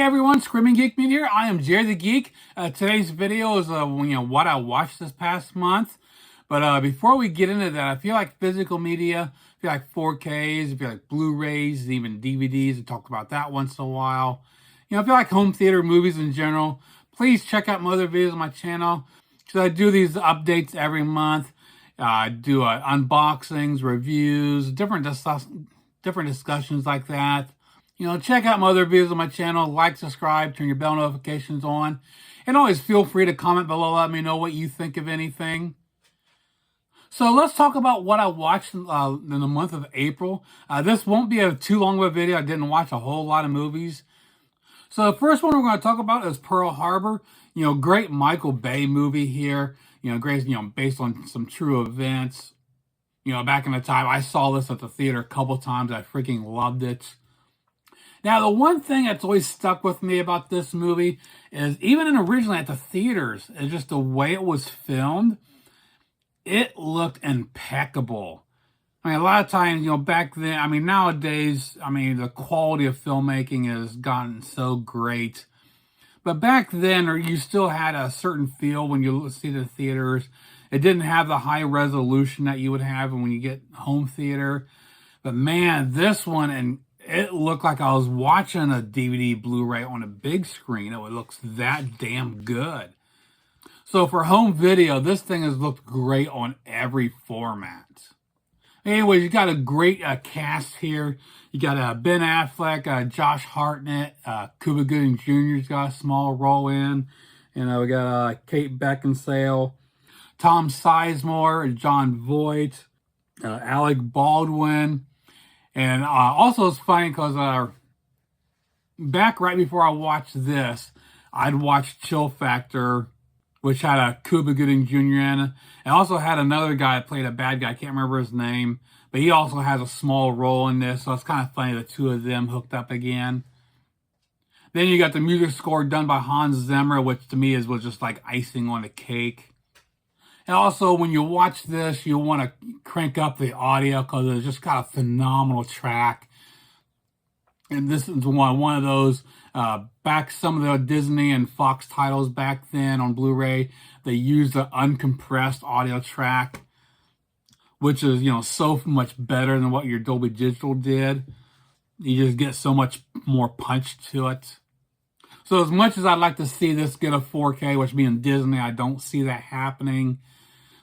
everyone, Screaming Geek Meat here. I am Jerry the Geek. Today's video is what I watched this past month. But before we get into that, I feel like physical media, I feel like 4Ks, I feel like Blu-rays, even DVDs. I talked about that once in a while. I feel like home theater movies in general. Please check out my other videos on my channel. So I do these updates every month. I do unboxings, reviews, different discussions like that. Check out my other videos on my channel, like, subscribe, turn your bell notifications on, and always feel free to comment below, let me know what you think of anything. So let's talk about what I watched in the month of April. This won't be too long of a video. I didn't watch a whole lot of movies. So the first one we're going to talk about is Pearl Harbor. Great Michael Bay movie here. Great, based on some true events. Back in the time, I saw this at the theater a couple times. I freaking loved it. Now, the one thing that's always stuck with me about this movie is even originally at the theaters, it's just the way it was filmed, it looked impeccable. A lot of times, back then, nowadays, the quality of filmmaking has gotten so great. But back then, you still had a certain feel when you see the theaters. It didn't have the high resolution that you would have when you get home theater. But man, this one, and it looked like I was watching a DVD Blu-ray on a big screen. It looks that damn good. So for home video, this thing has looked great on every format. Anyways, you got a great cast here. You got Ben Affleck, Josh Hartnett, Cuba Gooding Jr.'s got a small role in. We got Kate Beckinsale, Tom Sizemore, John Voight, Alec Baldwin. And also it's funny because back right before I watched this, I'd watched Chill Factor, which had a Cuba Gooding Jr. in it. And also had another guy that played a bad guy. I can't remember his name. But he also has a small role in this. So it's kind of funny the two of them hooked up again. Then you got the music score done by Hans Zimmer, which to me was just like icing on the cake. And also, when you watch this, you want to crank up the audio because it's just got a phenomenal track. And this is one of those, back some of the Disney and Fox titles back then on Blu-ray, they used the uncompressed audio track, which is, so much better than what your Dolby Digital did. You just get so much more punch to it. So as much as I'd like to see this get a 4K, which being Disney, I don't see that happening.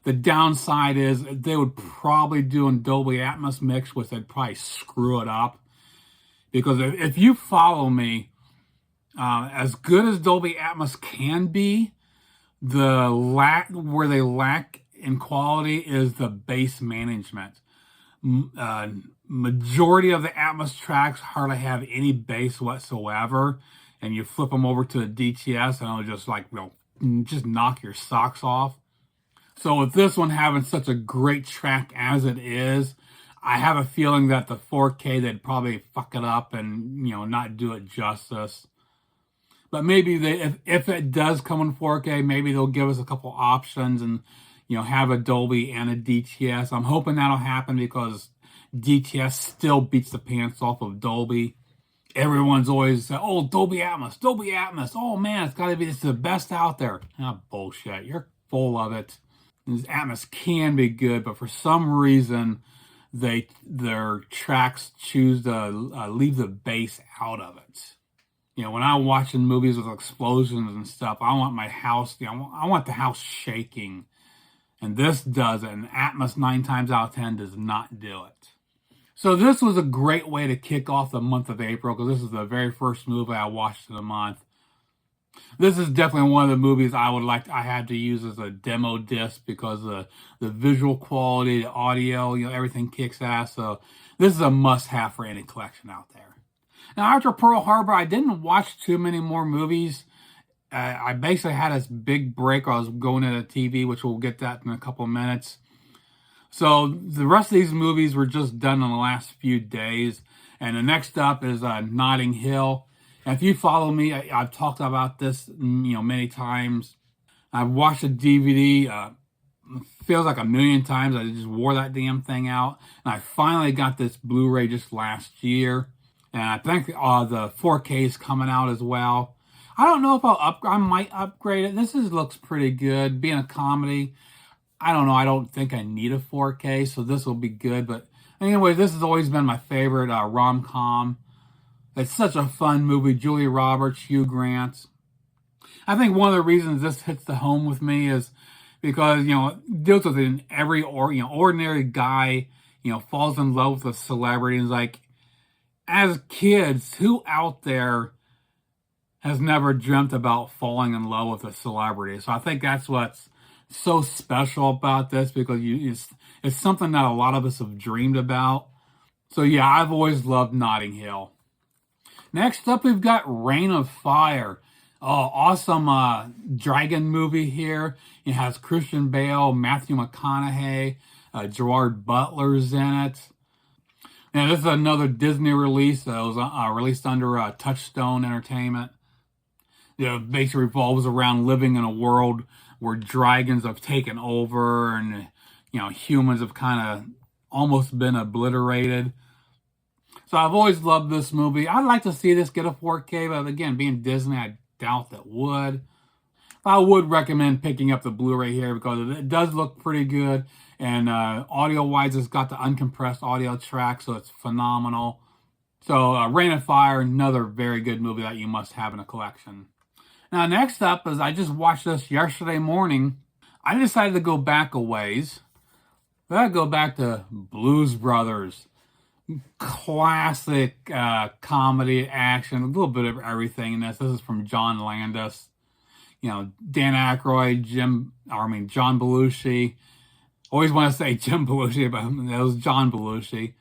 The downside is they would probably do a Dolby Atmos mix, which they'd probably screw it up. Because if you follow me, as good as Dolby Atmos can be, where they lack in quality is the bass management. Majority of the Atmos tracks hardly have any bass whatsoever, and you flip them over to the DTS and it'll just just knock your socks off. So with this one having such a great track as it is, I have a feeling that the 4K, they'd probably fuck it up and, not do it justice. But maybe if it does come in 4K, maybe they'll give us a couple options and, have a Dolby and a DTS. I'm hoping that'll happen because DTS still beats the pants off of Dolby. Everyone's always, oh, Dolby Atmos, Dolby Atmos. Oh man, it's the best out there. Ah, bullshit. You're full of it. This Atmos can be good, but for some reason, their tracks choose to leave the bass out of it. When I'm watching movies with explosions and stuff, I want my house, I want the house shaking. And this does it, and Atmos 9 times out of 10 does not do it. So this was a great way to kick off the month of April, because this is the very first movie I watched in the month. This is definitely one of the movies I had to use as a demo disc because the visual quality, the audio, everything kicks ass. So this is a must-have for any collection out there. Now, after Pearl Harbor, I didn't watch too many more movies. I basically had this big break. I was going to the TV, which we'll get that in a couple of minutes. So the rest of these movies were just done in the last few days. And the next up is Notting Hill. And if you follow me, I've talked about this, many times. I've watched the DVD, feels like a million times. I just wore that damn thing out. And I finally got this Blu-ray just last year. And I think the 4K is coming out as well. I don't know if I might upgrade it. Looks pretty good. Being a comedy, I don't know. I don't think I need a 4K, so this will be good. But anyway, this has always been my favorite rom-com. It's such a fun movie. Julia Roberts, Hugh Grant. I think one of the reasons this hits the home with me is because, it deals with every ordinary guy, falls in love with a celebrity. And like, as kids, who out there has never dreamt about falling in love with a celebrity? So I think that's what's so special about this, because it's something that a lot of us have dreamed about. So yeah, I've always loved Notting Hill. Next up, we've got Reign of Fire. Oh, awesome dragon movie here. It has Christian Bale, Matthew McConaughey, Gerard Butler's in it. And this is another Disney release that was released under Touchstone Entertainment. It basically revolves around living in a world where dragons have taken over, and humans have kind of almost been obliterated. So I've always loved this movie. I'd like to see this get a 4K, but again, being Disney, I doubt that would. I would recommend picking up the Blu-ray here because it does look pretty good. And audio-wise, it's got the uncompressed audio track, so it's phenomenal. So Reign of Fire, another very good movie that you must have in a collection. Now, next up is I just watched this yesterday morning. I decided to go back a ways. I go back to Blues Brothers. Classic comedy, action, a little bit of everything in this. This is from John Landis. Dan Aykroyd, John Belushi. Always want to say Jim Belushi, but it was John Belushi.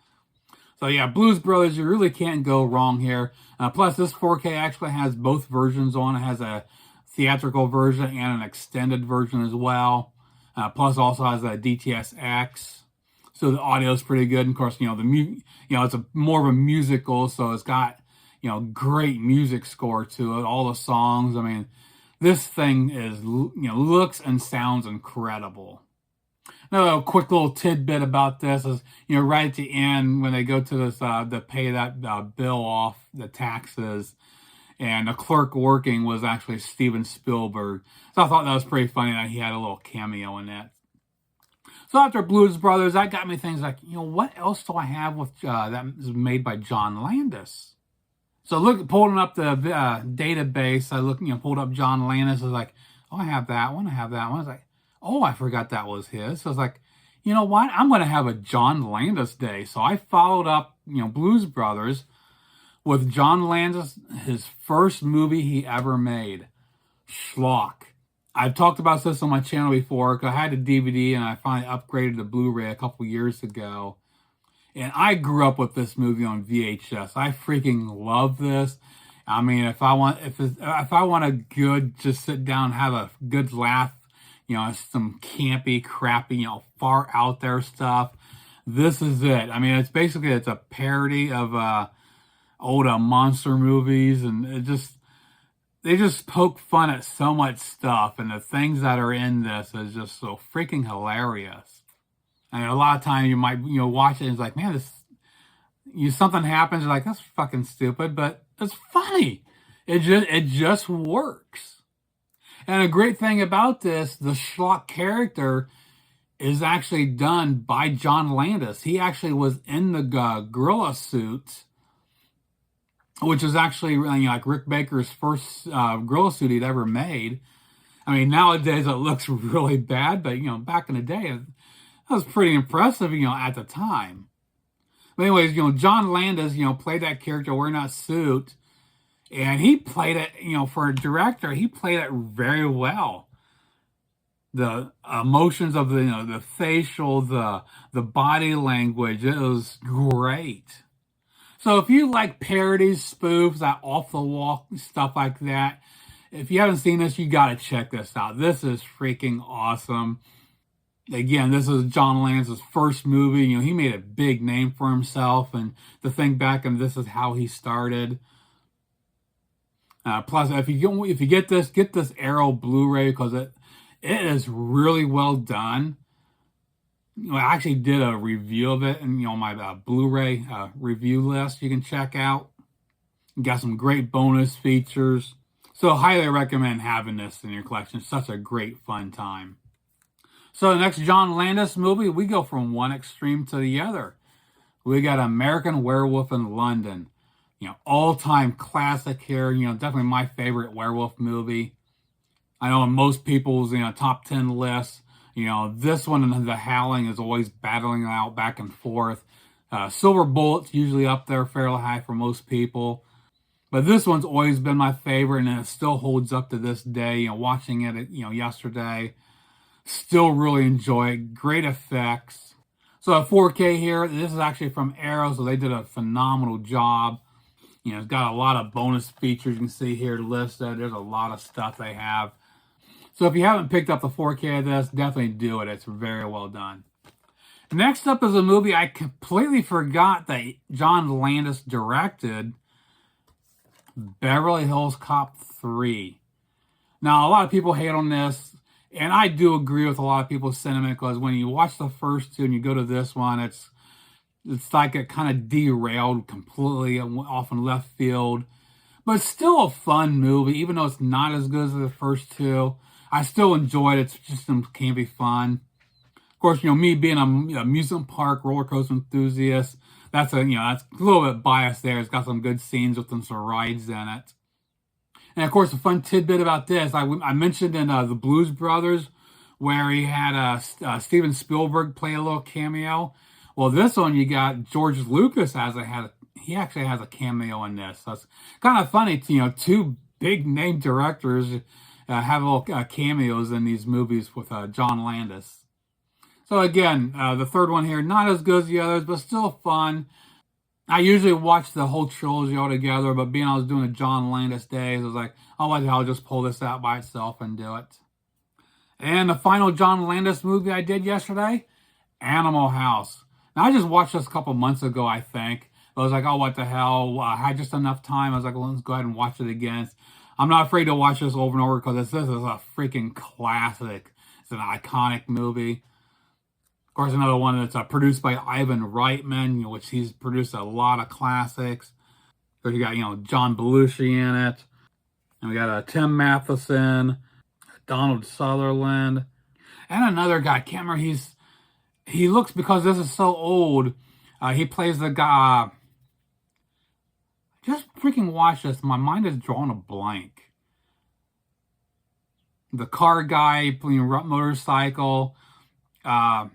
So yeah, Blues Brothers, you really can't go wrong here. Plus, this 4K actually has both versions on. It has a theatrical version and an extended version as well. Plus, also has a DTSX. So the audio is pretty good. And of course, it's more of a musical, so it's got, great music score to it. All the songs. I mean, this thing is, looks and sounds incredible. Another quick little tidbit about this is, right at the end when they go to this, to pay that bill off, the taxes, and the clerk working was actually Steven Spielberg. So I thought that was pretty funny that he had a little cameo in that. So after Blues Brothers, that got me things like, what else do I have with that is made by John Landis? So pulling up the database, I pulled up John Landis. I was like, oh, I have that one. I was like, oh, I forgot that was his. So I was like, you know what? I'm going to have a John Landis day. So I followed up, Blues Brothers with John Landis, his first movie he ever made, Schlock. I've talked about this on my channel before because I had a DVD and I finally upgraded to Blu-ray a couple years ago. And I grew up with this movie on VHS. I freaking love this. I mean, if I want a good, just sit down, have a good laugh, some campy, crappy, far out there stuff, this is it. I mean, it's a parody of old monster movies, and they just poke fun at so much stuff, and the things that are in this is just so freaking hilarious. I mean, a lot of times you might, watch it and it's like, man, something happens, you're like, that's fucking stupid, but it's funny. It just works. And a great thing about this, the Schlock character is actually done by John Landis. He actually was in the gorilla suit, which is actually like Rick Baker's first gorilla suit he'd ever made. I mean, nowadays it looks really bad, but back in the day, that was pretty impressive, at the time. But anyways, John Landis, played that character wearing that suit, and he played it, for a director, he played it very well. The emotions of the facial, the body language, it was great. So if you like parodies, spoofs, that off-the-wall stuff like that, if you haven't seen this, you got to check this out. This is freaking awesome. Again, this is John Landis' first movie. He made a big name for himself, and to think back, and this is how he started. Plus, if you get this Arrow Blu-ray because it is really well done. I actually did a review of it, and my Blu-ray review list you can check out. You got some great bonus features. So highly recommend having this in your collection. It's such a great fun time. So the next John Landis movie, we go from one extreme to the other. We got American Werewolf in London. All-time classic here. Definitely my favorite werewolf movie. I know in most people's, top 10 lists, this one and The Howling is always battling out back and forth. Silver Bullet's usually up there fairly high for most people. But this one's always been my favorite, and it still holds up to this day. Watching it, yesterday, still really enjoy it. Great effects. So a 4K here. This is actually from Arrow, so they did a phenomenal job. It's got a lot of bonus features you can see here listed. There's a lot of stuff they have. So if you haven't picked up the 4K of this, definitely do it. It's very well done. Next up is a movie I completely forgot that John Landis directed, Beverly Hills Cop 3. Now, a lot of people hate on this, and I do agree with a lot of people's sentiment, because when you watch the first two and you go to this one, it's like it kind of derailed completely off in left field. But it's still a fun movie, even though it's not as good as the first two. I still enjoyed it. It's just can be fun. Of course, me being a amusement park roller coaster enthusiast, that's that's a little bit biased there. It's got some good scenes with some rides in it. And of course, a fun tidbit about this, I mentioned in the Blues Brothers, where he had Steven Spielberg play a little cameo. Well, this one, you got George Lucas he actually has a cameo in this. So it's kind of funny, two big name directors have little cameos in these movies with John Landis. So again, the third one here, not as good as the others, but still fun. I usually watch the whole trilogy all together, but being I was doing a John Landis days, I was like, oh, I'll just pull this out by itself and do it. And the final John Landis movie I did yesterday, Animal House. Now, I just watched this a couple months ago, I think. I was like, oh, what the hell? I had just enough time. I was like, well, let's go ahead and watch it again. I'm not afraid to watch this over and over, because this is a freaking classic. It's an iconic movie. Of course, another one that's produced by Ivan Reitman, which he's produced a lot of classics. So you got, John Belushi in it. And we got Tim Matheson, Donald Sutherland, and another guy. I can't remember. He looks, because this is so old, he plays the guy. Just freaking watch this. My mind is drawing a blank. The car guy playing motorcycle. I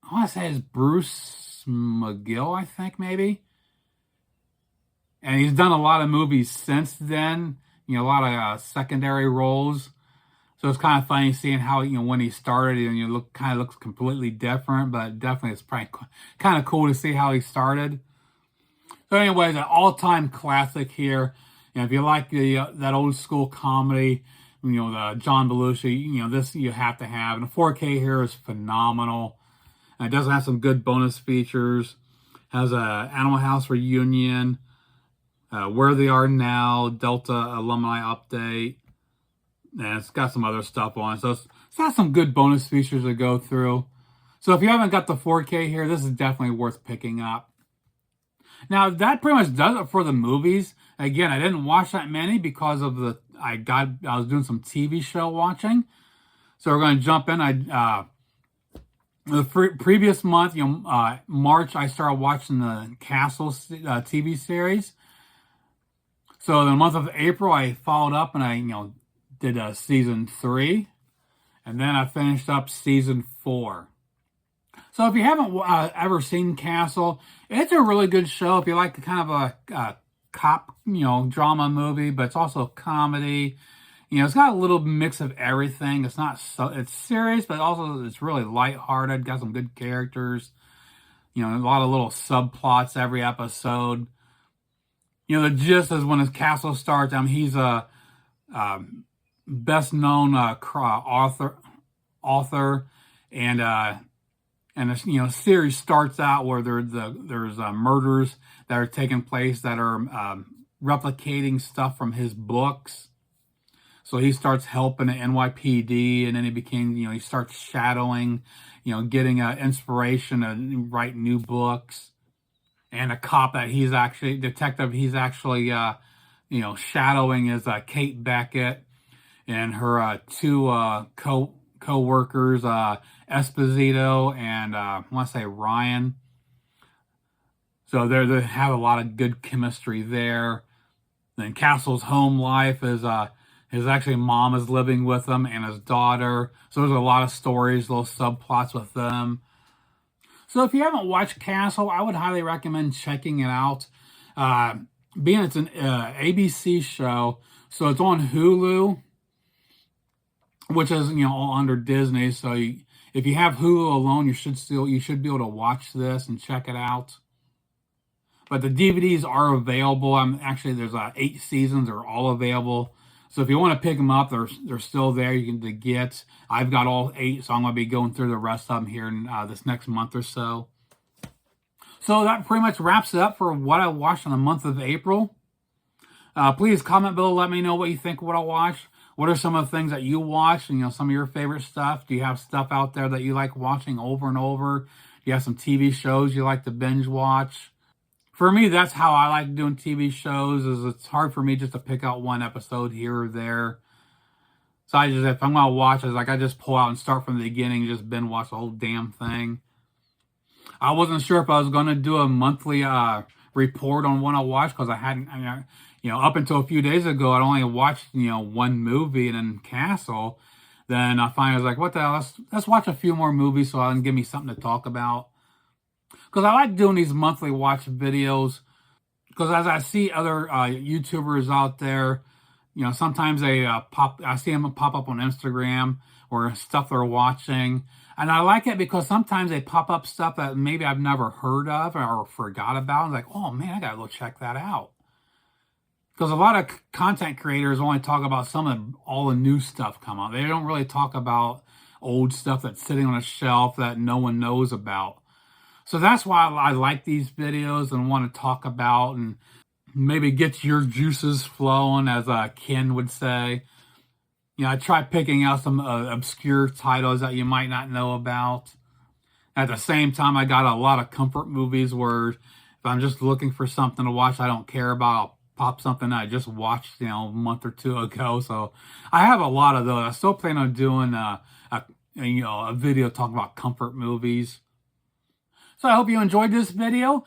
want to say it's Bruce McGill, I think, maybe. And he's done a lot of movies since then. A lot of secondary roles. So it's kind of funny seeing how, when he started, and kind of looks completely different, but definitely it's probably kind of cool to see how he started. So anyways, an all-time classic here. If you like that old school comedy, the John Belushi, this you have to have. And the 4K here is phenomenal. And it does have some good bonus features. Has a Animal House reunion, Where They Are Now, Delta alumni update. And it's got some other stuff on it. So it's got some good bonus features to go through. So if you haven't got the 4K here, this is definitely worth picking up. Now, that pretty much does it for the movies. Again, I didn't watch that many because of I was doing some TV show watching. So we're going to jump in. The previous month, March, I started watching the Castle TV series. So in the month of April, I followed up and I, did season 3, and then I finished up season 4. So if you haven't ever seen Castle, it's a really good show. If you like kind of a cop, drama movie, but it's also comedy. It's got a little mix of everything. It's serious, but also it's really lighthearted. Got some good characters. A lot of little subplots every episode. The gist is when his Castle starts, he's a best known author, and the series starts out where there's murders that are taking place that are replicating stuff from his books. So he starts helping the NYPD, and then he starts shadowing, getting inspiration to write new books. and a cop that he's actually, detective he's actually, shadowing is Kate Beckett and her two co-workers, Esposito and I want to say Ryan. So they have a lot of good chemistry there. Then Castle's home life is his actually mom is living with him and his daughter. So there's a lot of stories, little subplots with them. So if you haven't watched Castle, I would highly recommend checking it out. Being it's an ABC show, so it's on Hulu, which is all under Disney. So if you have Hulu alone, you should be able to watch this and check it out. But the DVDs are available. Actually there's 8 seasons. They're all available. So if you want to pick them up, they're still there. You can get. I've got all 8, so I'm going to be going through the rest of them here in this next month or so. So that pretty much wraps it up for what I watched in the month of April. Please comment below. Let me know what you think of what I watched. What are some of the things that you watched? And, some of your favorite stuff. Do you have stuff out there that you like watching over and over? Do you have some TV shows you like to binge watch? For me, that's how I like doing TV shows, is it's hard for me just to pick out one episode here or there. So if I'm going to watch, I just pull out and start from the beginning and just binge watch the whole damn thing. I wasn't sure if I was going to do a monthly report on what I watched, because I hadn't, up until a few days ago, I'd only watched, one movie, and then Castle. Then I finally was like, what the hell, let's watch a few more movies so I can give me something to talk about. Because I like doing these monthly watch videos, because as I see other YouTubers out there, sometimes I see them pop up on Instagram or stuff they're watching. And I like it because sometimes they pop up stuff that maybe I've never heard of or forgot about. I'm like, oh man, I gotta go check that out. Because a lot of content creators only talk about all the new stuff come out. They don't really talk about old stuff that's sitting on a shelf that no one knows about. So that's why I like these videos and want to talk about and maybe get your juices flowing, as Ken would say. I try picking out some obscure titles that you might not know about. At the same time, I got a lot of comfort movies where if I'm just looking for something to watch I don't care about, I'll pop something I just watched, a month or two ago. So I have a lot of those. I still plan on doing a video talking about comfort movies. So I hope you enjoyed this video.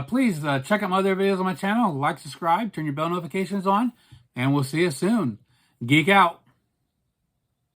Please check out my other videos on my channel. Like, subscribe, turn your bell notifications on, and we'll see you soon. Geek out.